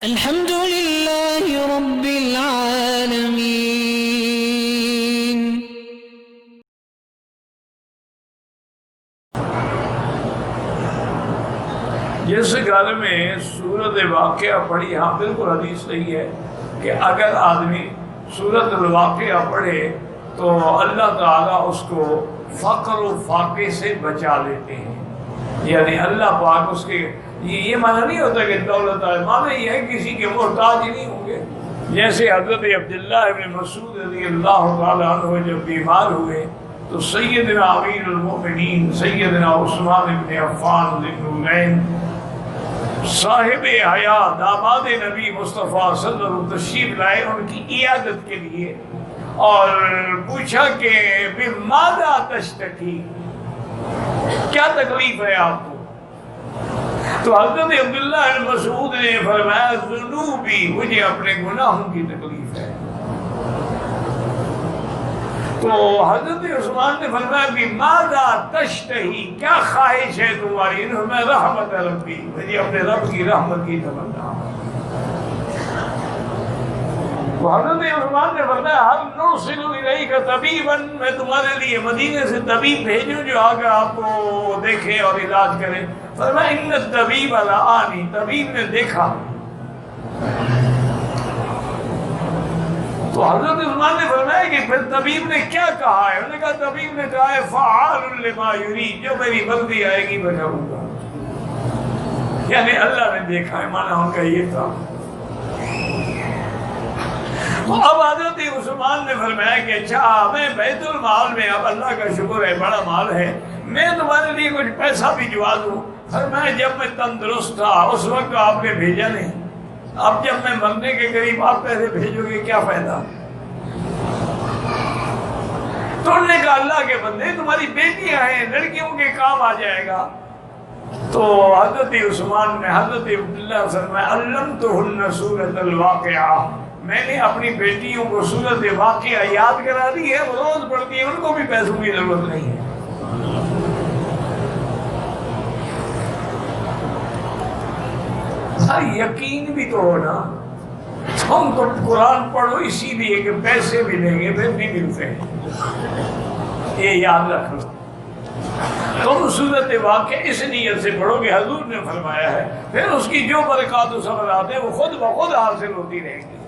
الحمد لله رب العالمين. جس گھر میں سورت واقعہ پڑھی، ہاں بالکل حدیث صحیح ہے کہ اگر آدمی سورت الواقعہ پڑھے تو اللہ تعالیٰ اس کو فقر و فاقے سے بچا لیتے ہیں. یعنی اللہ پاک اس کے یہ معنی نہیں ہوتا کہ دولت آئے، معنی یہ ہے کسی کے محتاج ہی نہیں ہوں گے. جیسے حضرت عبداللہ ابن مسعود رضی اللہ تعالیٰ عنہ جب بیمار ہوئے تو سیدنا امیر المؤمنین سیدنا عثمان بن عفان ذی النورین صاحب حیات داماد نبی مصطفیٰ صلی اللہ علیہ وسلم تشریف لائے ان کی عیادت کے لیے، اور پوچھا کہ بماذا تشتکی، کیا تکلیف ہے آپ کو؟ تو حضرت عبداللہ بن مسعود نے فرمایا ذنوبی، مجھے اپنے گناہوں کی تکلیف ہے. تو حضرت عثمان نے فرمایا بماذا تشتہی، کیا خواہش ہے تمہاری؟ میں رحمت ربی، مجھے اپنے رب کی رحمت کی تمنا. تو حضرت عثمان نے فرمایا هل نرسل الیک طبیبا، میں تمہارے لیے مدینے سے طبیب بھیجوں جو آ کر آپ کو دیکھے اور علاج کرے؟ فرمایا ان الطبیب رآنی، طبیب نے دیکھا. تو حضرت عثمان نے فرمایا کہ پھر طبیب نے کیا کہا ہے؟ انہوں نے کہا طبیب نے کہا ہے فعال لما یرید، جو میری مرضی آئے گی میں کروں گا. یعنی اللہ نے دیکھا ہے، مانا ان کا یہ تھا. تو اب حضرت عثمان نے فرمایا کہ اچھا میں بیت المال میں، اب اللہ کا شکر ہے بڑا مال ہے، میں تمہارے لیے کچھ پیسہ بھجوا دوں. فرمایا جب میں تندرست تھا اس وقت آپ نے بھیجا نہیں، اب جب میں مرنے کے قریب آپ پیسے بھیجو گے کیا فائدہ؟ تو انہوں نے کہا اللہ کے بندے تمہاری بیٹیاں ہیں، لڑکیوں کے کام آ جائے گا. تو حضرت عثمان نے حضرت عبداللہ فرمایا علمتہن سورۃ الواقعہ، میں نے اپنی بیٹیوں کو سورۃ واقعہ یاد کرا دی ہے، وہ روز پڑھتی ہے، ان کو بھی پیسوں کی ضرورت نہیں ہے. یقین بھی تو ہو نا، تم تو قرآن پڑھو اسی لیے کہ پیسے ملیں گے، پھر نہیں ملتے ہیں، یہ یاد رکھو. تم سورت واقعہ اس نیت سے پڑھو کہ حضور نے فرمایا ہے، پھر اس کی جو برکات و ثمرات ہیں وہ خود بخود حاصل ہوتی رہیں گی.